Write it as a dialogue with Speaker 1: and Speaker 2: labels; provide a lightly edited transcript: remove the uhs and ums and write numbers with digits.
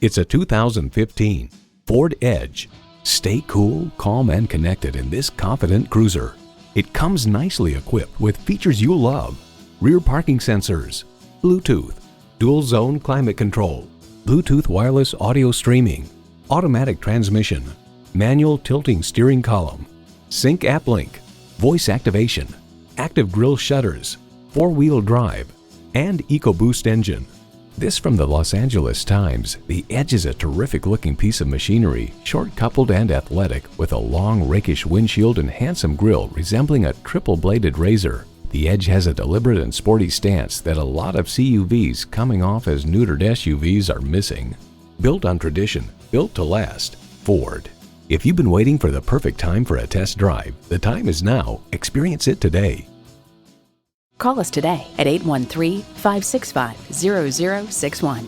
Speaker 1: It's a 2015 Ford Edge. Stay cool, calm, and connected in this confident cruiser. It comes nicely equipped with features you'll love: rear parking sensors, Bluetooth, dual zone climate control, Bluetooth wireless audio streaming, automatic transmission, manual tilting steering column, sync app link, voice activation, active grille shutters, 4-wheel drive, and EcoBoost engine. This from the Los Angeles Times. The Edge is a terrific looking piece of machinery, short coupled and athletic, with a long rakish windshield and handsome grille resembling a triple-bladed razor. The Edge has a deliberate and sporty stance that a lot of CUVs coming off as neutered SUVs are missing. Built on tradition, built to last. Ford. If you've been waiting for the perfect time for a test drive, the time is now. Experience it today.
Speaker 2: Call us today at 813-565-0061.